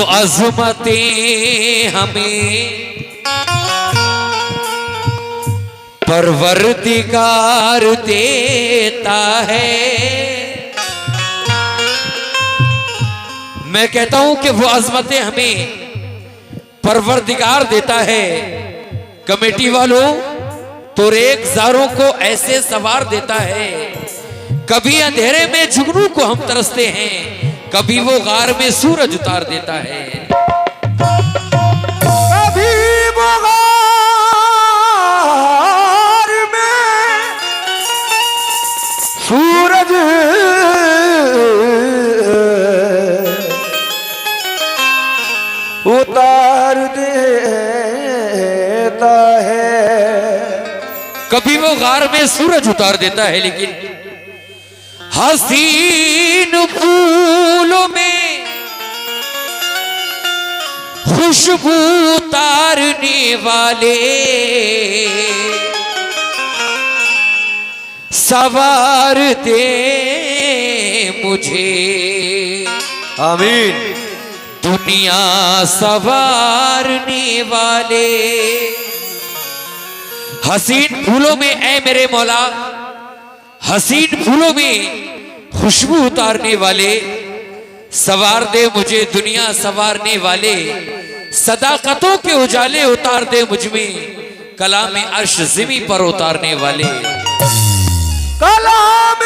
वो अज़मतें हमें परवरदिगार देता है। मैं कहता हूं कि वो अज़मतें हमें परवरदिगार देता है। कमेटी वालों, तो रेखजारों को ऐसे सवार देता है। कभी अंधेरे में जुगनू को हम तरसते हैं, कभी वो गार में सूरज उतार देता है। कभी वो गार में सूरज उतार देता है। कभी वो गार में सूरज उतार देता है, लेकिन हसीन फूलों में खुशबू उतारने वाले सवार दे मुझे। आमीन। दुनिया सवारने वाले हसीन फूलों में, ऐ मेरे मौला, हसीन फूलों में खुशबू उतारने वाले सवार दे मुझे। दुनिया सवारने वाले सदाकतों के उजाले उतार दे मुझ में। कलाम अर्श ज़मी पर उतारने वाले, कलाम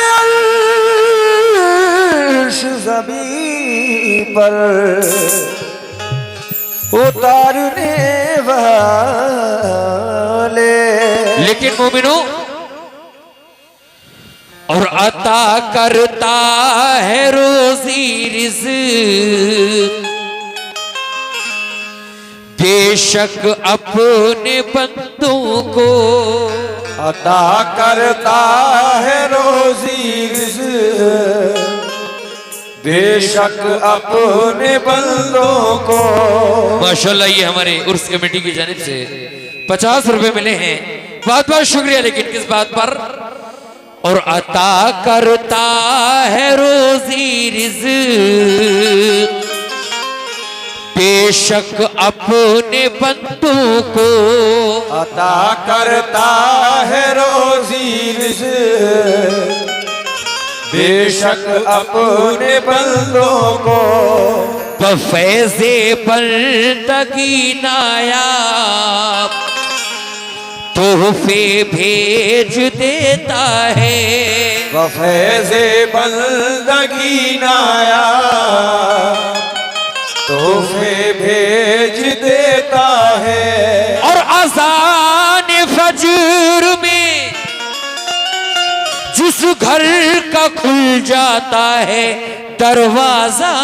अर्श ज़मीं पर उतारने वाले। लेकिन मोमिनो, और अता करता है रोजी रिज़्क़ बेशक अपने बंदों को। अता करता है रोजी रिज़्क़ बेशक अपने बंदों को। माशाल्लाह, ये हमारे उर्स कमेटी की जानिब से 50 रुपए मिले हैं, बहुत बहुत शुक्रिया। लेकिन किस बात पर? और अता करता है रोजी रिज़्क़ बेशक अपने बंदों को। अता करता है रोजी रिज़्क़ बेशक अपने बंदों को। बफ़ैज़े बंदगी नायाब तोहफे भेज देता है। बफ़ैज़े बंदगी नायाब तोहफे भेज देता है। और अज़ान फज्र में जिस घर का खुल जाता है दरवाजा,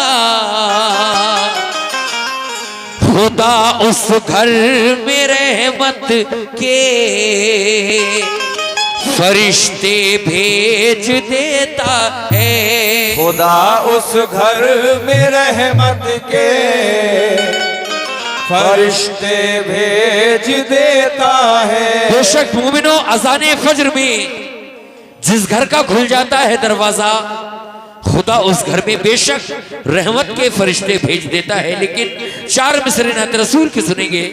खुदा उस घर में रहमत के फरिश्ते भेज देता है। खुदा उस घर में रहमत के फरिश्ते भेज देता है। बेशक मोमिनो, अज़ान फज्र में जिस घर का खुल जाता है दरवाजा, खुदा उस घर में बेशक रहमत के फरिश्ते भेज देता है। लेकिन 4 मिसरे नात रसूल की सुनेंगे।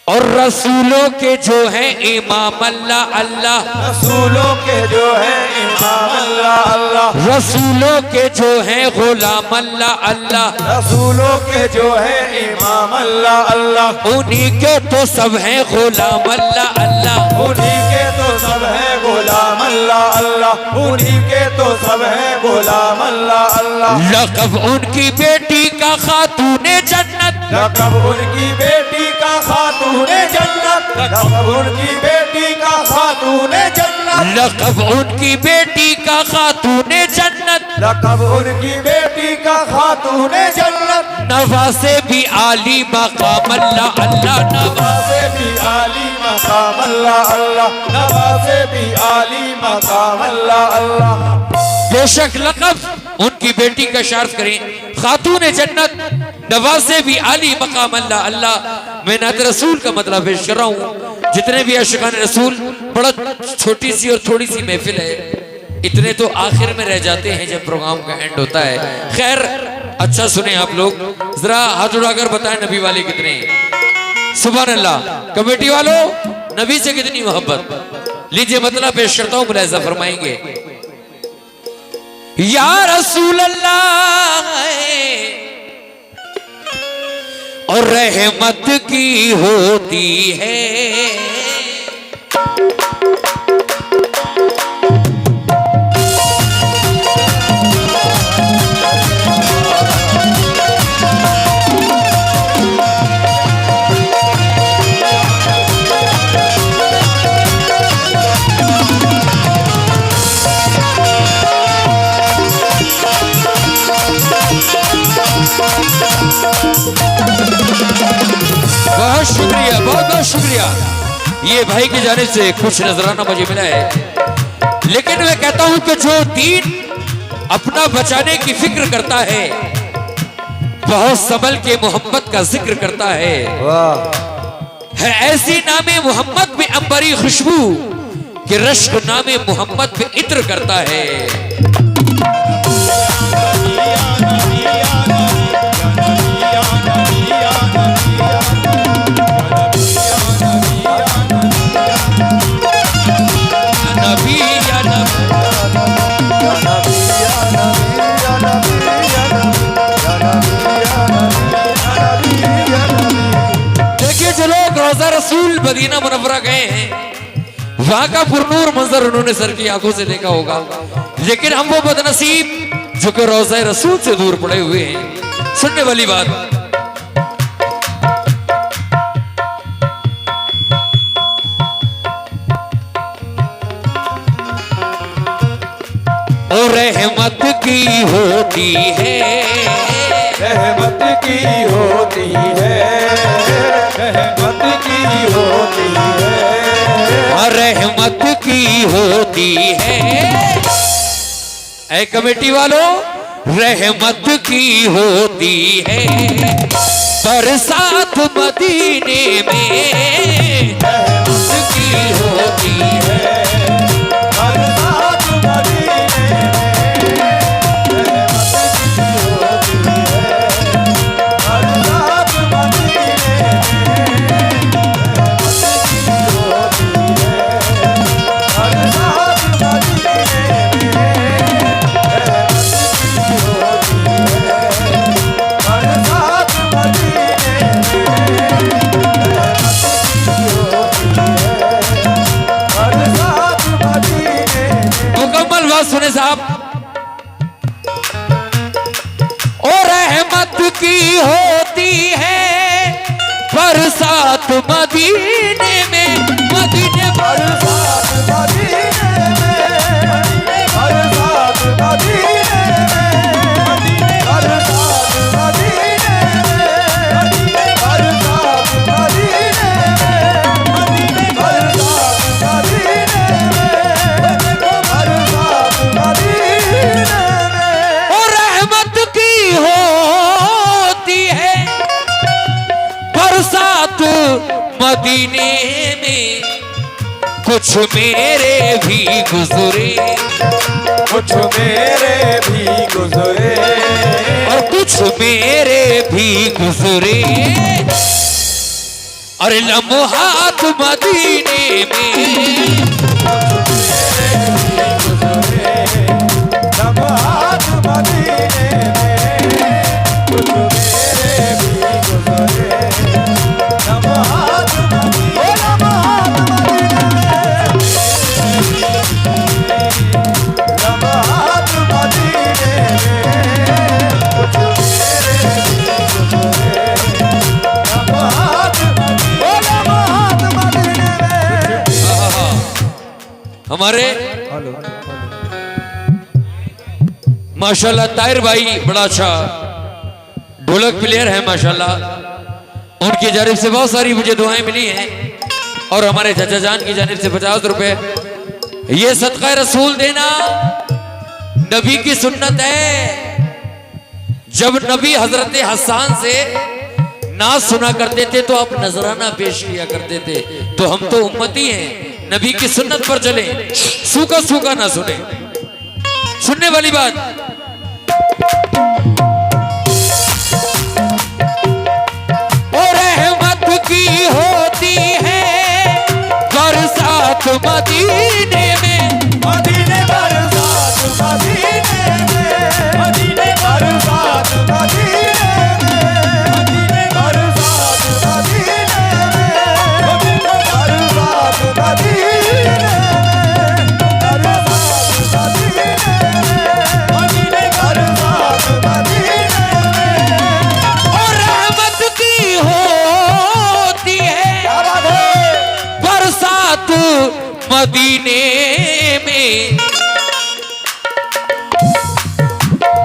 और रसूलों के जो हैं इमाम अल्लाह अल्लाह, रसूलों के जो है इमाम अल्लाह अल्लाह, रसूलों के जो हैं गुलाम अल्लाह अल्लाह, रसूलों के जो है इमाम अल्लाह अल्लाह, उन्हीं के तो सब हैं गुलाम अल्लाह अल्लाह, उन्हीं के तो सब है गुलाम अल्लाह अल्लाह, उन्हीं के तो सब है गुलाम अल्लाह अल्लाह। लक़ब उनकी बेटी का खातूने जन्नत, लक़ब उनकी बेटी का खातूने जन्नत, लक़ब उनकी बेटी का खातूने जन्नत, लक़ब उनकी बेटी का खातूने जन्नत, लक़ब उनकी बेटी का खातूने जन्नत। नवासे भी आली मकाम अल्लाह अल्लाह, नवासे भी आली मकाम अल्लाह अल्लाह, नवासे भी आली मकाम अल्लाह अल्लाह। बेशक लक़ब उनकी बेटी का शार्फ करें खातून जन्नत, नवासे भी आली मकाम अल्लाह अल्लाह। मैं नात रसूल का मतलब पेश कर रहा हूँ। जितने भी आशिकान रसूल, बड़ा छोटी सी और थोड़ी सी महफिल है, इतने तो आखिर में रह जाते हैं जब प्रोग्राम का एंड होता है। खैर, अच्छा सुने आप लोग, जरा हाथ उठाकर बताएं नबी वाले कितने हैं। सुभान अल्लाह। कमेटी वालों, नबी से कितनी मोहब्बत। लीजिए मतलब पेश करता हूं, मुलाहिजा फरमाएंगे। या रसूल अल्लाह और रहमत की होती है, बहुत शुक्रिया, बहुत बहुत शुक्रिया। ये भाई की जानिब से कुछ नजराना मुझे मिला है। लेकिन मैं कहता हूं कि जो दीन अपना बचाने की फिक्र करता है, बहुत संभल के मोहम्मद का जिक्र करता है ऐसी नामे मोहम्मद में अंबरी खुशबू कि रश्क नामे मोहम्मद में इत्र करता है। देखिए जो लोग रोजा रसूल मदीना मुनव्वरा गए हैं, वहां का पुरनूर मंजर उन्होंने सर की आंखों से देखा होगा। लेकिन हम वो बदनसीब जो कि रोजा रसूल से दूर पड़े हुए हैं। सुनने वाली बात, और रहमत की होती है, रहमत की होती है, रहमत की होती है, रहमत की होती है। ऐ कमेटी वालों, रहमत की होती है, बरसात मदीने में रहमत की होती है, बरसात मदीने में रहमत की होती है, बरसात मदीने में रहमत की होती है, बरसात मदीने में रहमत की होती है, बरसात मदीने में मुकम्मल बात सुने साहब। और रहमत की होती है बरसात मदीने में, मदीने बरसात मदीने में, बरसात मदीने में, बरसात मदीने में, बरसात मदीने में, बरसात मदीने में, बरसात मदीने में। और रहमत की होती है बरसात मदीने में। कुछ मेरे भी गुजरे, कुछ मेरे भी गुजरे, और कुछ मेरे भी गुजरे, और लम्हात मदीने में। लम्हात मदीने में, कुछ मेरे भी गुजरे, लम्हात मदीने, लम्हात मदीने में, लम्हात मदीने में, कुछ मेरे भी गुजरे, लम्हात मदीने, लम्हात मदीने में। हमारे माशाल्लाह ताहिर भाई बड़ा अच्छा ढोलक प्लेयर है माशाल्लाह। उनकी जानिब से बहुत सारी मुझे दुआएं मिली हैं, और हमारे चाचा जान की जानिब से 50 रुपए। ये सदका रसूल देना नबी की सुन्नत है। जब नबी हजरत हसन से नाज सुना करते थे तो आप नजराना पेश किया करते थे। तो हम तो उम्मती हैं, नबी की सुन्नत पर चले, सूखा सूखा ना सुने। सुनने वाली बात, मदीने में,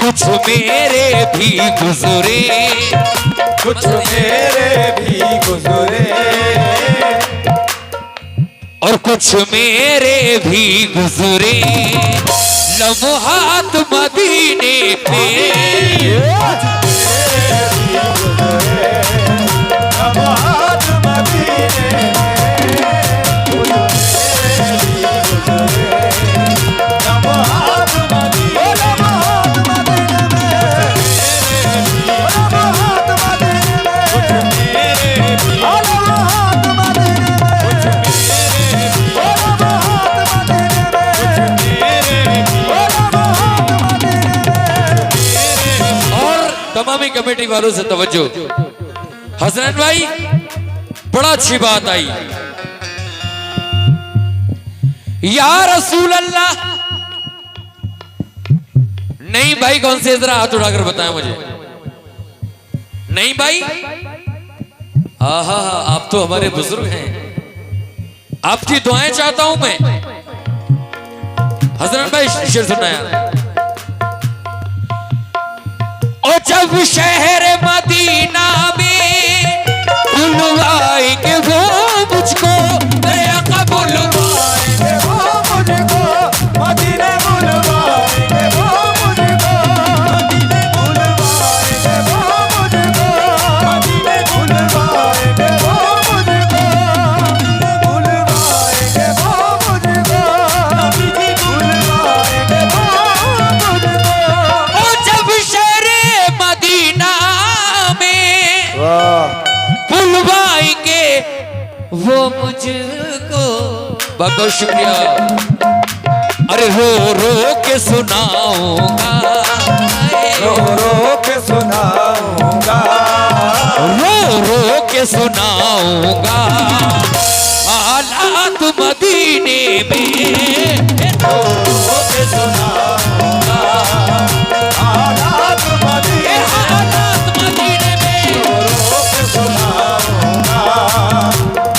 कुछ मेरे भी गुजरे, कुछ मेरे भी गुजरे, और कुछ मेरे भी गुजरे लम्हात मदीने पे। लम्हात मदीने में, कुछ मेरे भी गुजरे, लम्हात मदीने, लम्हात मदीने में, लम्हात मदीने में, कुछ मेरे भी, लम्हात मदीने में, कुछ मेरे भी, लम्हात मदीने में, कुछ मेरे भी, लम्हात मदीने में। और तमामी कमेटी वालों से तवज्जो, हसनैन भाई बड़ा अच्छी बात आई। या रसूल अल्लाह, नहीं भाई कौन से, जरा हाथ उठाकर बताएं मुझे। नहीं भाई, आहा आप तो हमारे बुजुर्ग हैं, आपकी दुआएं चाहता हूं मैं। हसनैन भाई शेर सुनना यार। और जब शहर मदीना में बुलवाएंगे वो मुझको, मेरे आका बुलवाएंगे वो मुझको, मदीने बुलवाएंगे वो मुझको, मदीने बुलवाएंगे वो मुझको, मदीने बुलवाएंगे वो मुझको, बुलवाएंगे वो मुझको, मदीने बुलवाएंगे वो मुझको। और जब शहर मदीना में बुलवाएंगे वो मुझको, बहुत बहुत शुक्रिया। अरे रो रो के सुनाऊंगा, रो रो के सुनाऊंगा, रो रो के सुनाऊंगा हालात मदीने में, रो रो के सुनाऊंगा, हालात मदीने, हालात मदीने में। रो रो के सुनाऊंगा,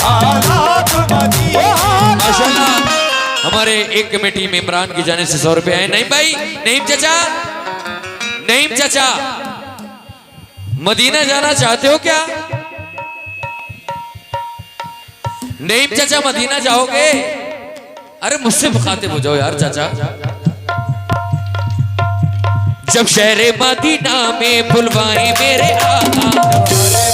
हालात मदीने। माशाल्लाह हमारे एक कमेटी में इमरान की जाने से 100 रुपए आए। नहीं भाई, नईम चाचा, नईम चाचा मदीना जाना चाहते हो क्या? नईम चाचा मदीना जाओगे? अरे मुझसे मुखातिब हो जाओ यार चाचा। जब शहरे मदीना में बुलवाए मेरे आका,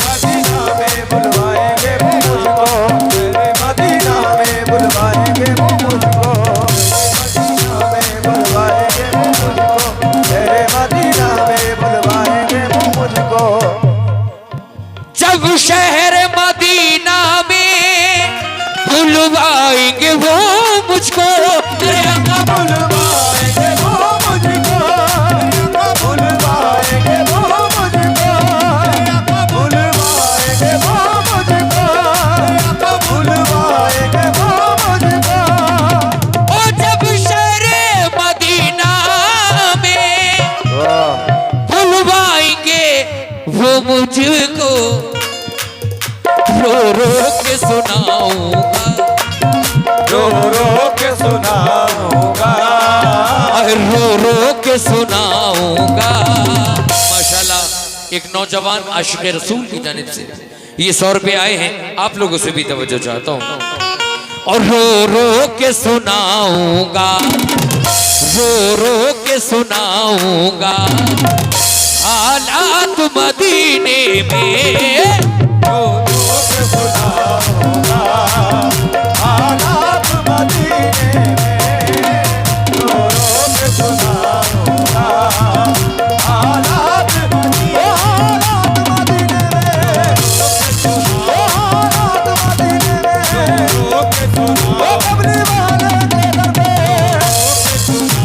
मदीना में बुलवाएंगे वो मुझको, तेरे मदीना में बुलवाएंगे वो मुझको, मदीना में बुलवाएंगे वो मुझको, तेरे मदीना में बुलवाएंगे वो मुझको। जब शहर मदीना में बुलवाएंगे वो मुझको, तेरे आका बुलवाएंगे वो मुझको, बुलवाएंगे वो मुझको, बुलवाएंगे वो मुझको, बुलवाएंगे वो मुझको। और जब शहर मदीना में बुलवाएंगे वो मुझको, रो रो के सुनाऊंगा, रो रो के सुनाऊंगा, रो रो के सुनाऊंगा। माशाल्लाह एक नौजवान आशिक रसूल की जानिब से ये 100 रुपए आए हैं, आप लोगों से भी तवज्जो चाहता हूँ। और रो रो के सुनाऊंगा, रो रो के सुनाऊंगा हालात मदीने में, रो रो के सुनाऊंगा, हालात मदीने में, रो रो के सुनाऊंगा, हालात मदीने, हालात मदीने में, हालात मदीने में, रो रो के सुनाऊंगा, कब्र वाले के दर पे,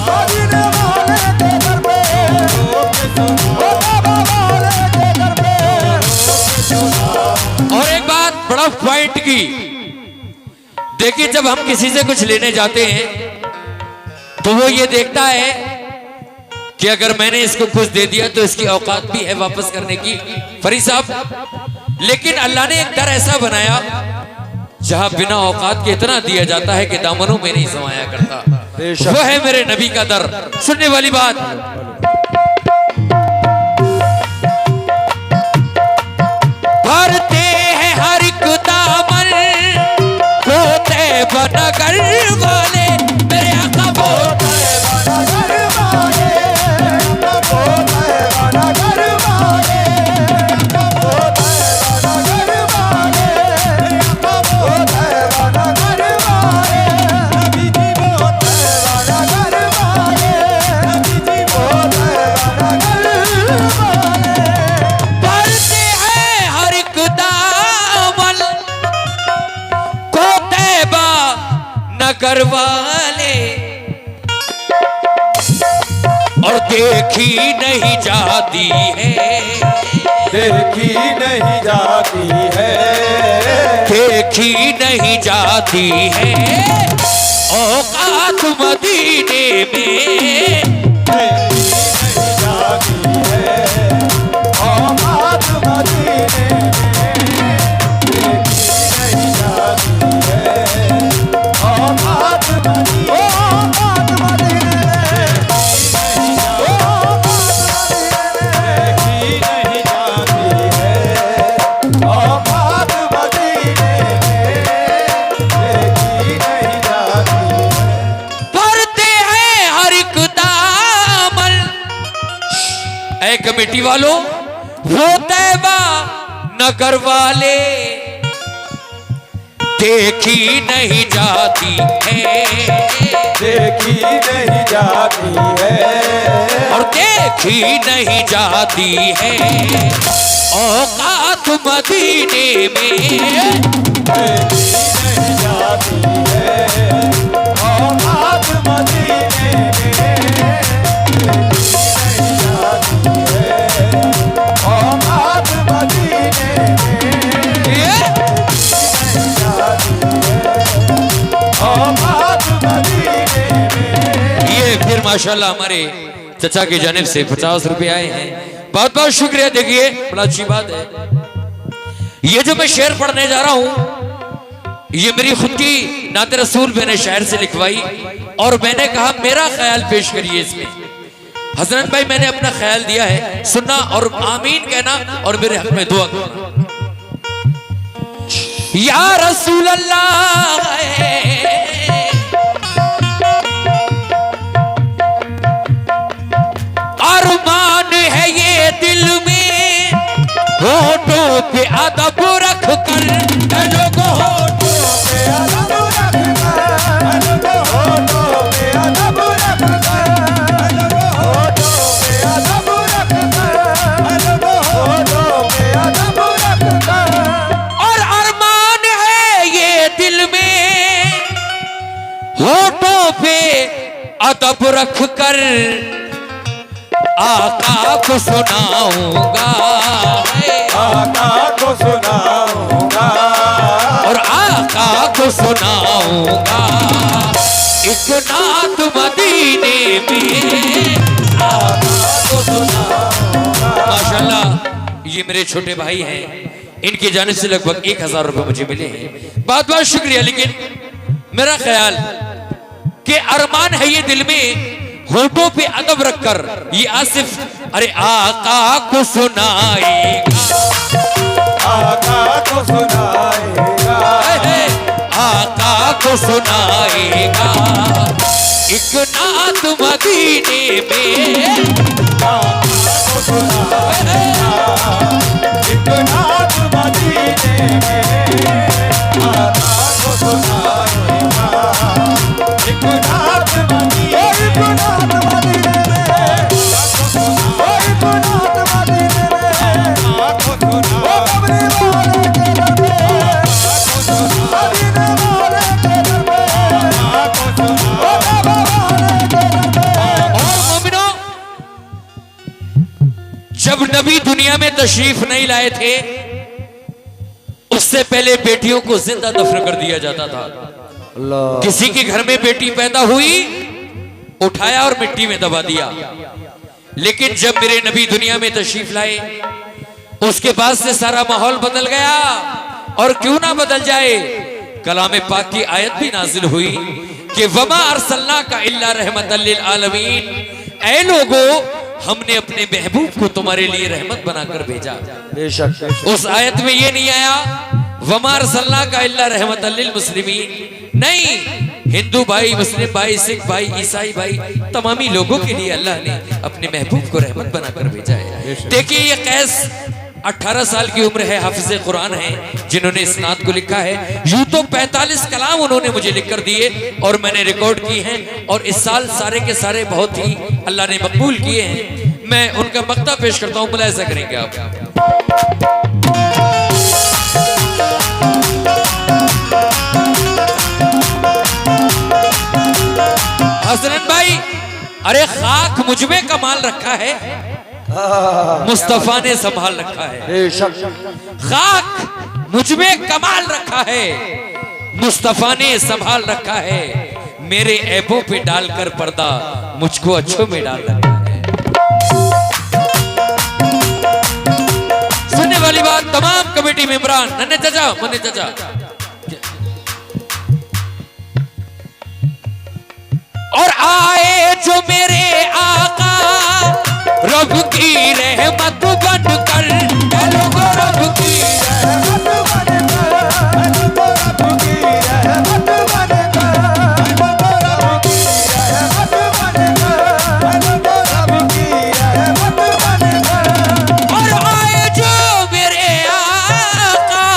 मदीने वाले के दर पे, रो रो के सुनाऊंगा, वाले के दर पे, रो रो के। और एक बात बड़ा पॉइंट की, देखिए जब हम किसी से कुछ लेने जाते हैं तो वो ये देखता है कि अगर मैंने इसको कुछ दे दिया तो इसकी औकात भी है वापस करने की, फरीद साहब। लेकिन अल्लाह ने एक दर ऐसा बनाया जहां बिना औकात के इतना दिया जाता है कि दामनों में नहीं समाया करता, बेशक। वो है मेरे नबी का दर। सुनने वाली बात, भरते हैं हर एक दामन को तैबा नगर वाले, मेरे आका वो भरते हैं हर एक दामन को तैबा नगर वाले, और देखी नहीं जाती है, देखी नहीं जाती है, देखी नहीं जाती है औकात मदीने में, देखी नहीं जाती है औकात मदीने में, देखी नहीं जाती है औकात मदीने भरते हैं हर एक दामन। ऐ कमेटी वालों, वो तैबा नगर वाले, देखी नहीं जाती है, देखी नहीं जाती है और देखी नहीं जाती है औकात मदीने में, देखी नहीं जाती है औकात मदीने में, देखी नहीं जाती है औकात मदीने में, नहीं जाती है औकात मदीने में। ये फिर माशाल्लाह हमारे चचा की जानिब से 50 रुपए आए हैं, बहुत बहुत शुक्रिया। देखिए बड़ा अच्छी बात है। ये जो मैं शेर पढ़ने जा रहा हूं, ये मेरी खुद की नाते रसूल मैंने शायर से लिखवाई, और मैंने कहा मेरा ख्याल पेश करिए इसमें। हसनत भाई मैंने अपना ख्याल दिया है, सुनना और आमीन कहना और मेरे हक में दुआ करना। या रसूल अल्लाह अरमान है ये दिल में, होठों पे अदब रख कर लोगों होठों पे अदब रख कर, होठों पे अदब रख कर, होठों पे अदब रख कर, होठों पे अदब रख कर। और अरमान है ये दिल में, होठों पे अदब रख कर आका को सुनाऊंगा, आका को सुनाऊंगा, और आका को सुनाऊंगा एक नात मदीने में, आका को सुनाऊंगा। माशाल्लाह ये मेरे छोटे भाई हैं, इनकी जानिब से लगभग 1000 रुपए मुझे मिले हैं, बहुत बहुत शुक्रिया। लेकिन मेरा ख्याल कि अरमान है ये दिल में, होठों पे अदब रखकर ये आसिफ अरे आका को सुनाएगा, आका को सुनाएगा, आका को सुनाएगा एक नात मदीने में, आका को सुनाएगा एक नात मदीने में, आका को सुनाएगा एक नात मदीने में, एक नात मदीने में, एक नात मदीने में, आका को सुनाएगा ओ कब्र वाले के दर पे, मदीने वाले के दर पे, आका को सुनाएगा ओ कब्र वाले के दर पे। और मोमिनों, जब नबी दुनिया में तशरीफ नहीं लाए थे, उससे पहले बेटियों को जिंदा दफन कर दिया जाता था। अल्लाह। किसी के घर में बेटी पैदा हुई, उठाया और मिट्टी में दबा दिया। लेकिन जब मेरे नबी दुनिया में तशरीफ लाए, उसके बाद से सारा माहौल बदल गया। और क्यों ना बदल जाए, कलाम पाक की आयत भी नाजिल हुई कि वमा अरसलना का इल्ला रहमतल लिल आलमीन, ऐ लोगो हमने अपने महबूब को तुम्हारे लिए रहमत बनाकर भेजा। बेशक उस आयत में ये नहीं आया वमा अरसलना का इल्ला रहमतल लिल मुस्लिमीन, नहीं, हिंदू भाई, मुस्लिम भाई, सिख भाई, ईसाई भाई, तमामी लोगों के लिए अल्लाह ने अपने महबूब को रहमत बनाकर भेजा है। देखिए ये कैस 18 साल की उम्र है, हाफिज कुरान है, जिन्होंने इस नात को लिखा है। यूं तो 45 कलाम उन्होंने मुझे लिखकर दिए और मैंने रिकॉर्ड किए हैं, और इस साल सारे के सारे बहुत ही अल्लाह ने मकबूल किए हैं। मैं उनका मक्ता पेश करता हूँ, मुलाहिजा करेंगे आप। हसनैन भाई, अरे खाक मुझ में कमाल रखा है, मुस्तफा ने संभाल रखा है। बेशक खाक मुझ में कमाल रखा है, मुस्तफा ने संभाल रखा है। मेरे ऐबों पे डालकर पर्दा मुझको अच्छों में डाल रखा है। सुनने वाली बात तमाम कमेटी मेंबरान, नन्हे चाचा, मन्ने चाचा, और आए जो मेरे आका रब की रहमत बनकर, लोगों रब की और आए जो मेरे आका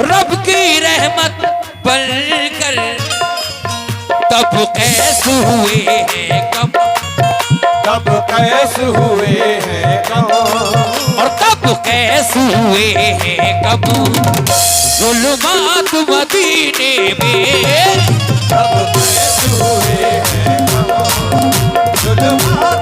रब की रहमत बनकर, तब कैस हुए हैं कम, तब कैस हुए हैं कम, और तब कैस हुए हैं कम, ज़ुल्मात मदीने में, तब कैस हुए हैं कम, जुल्मात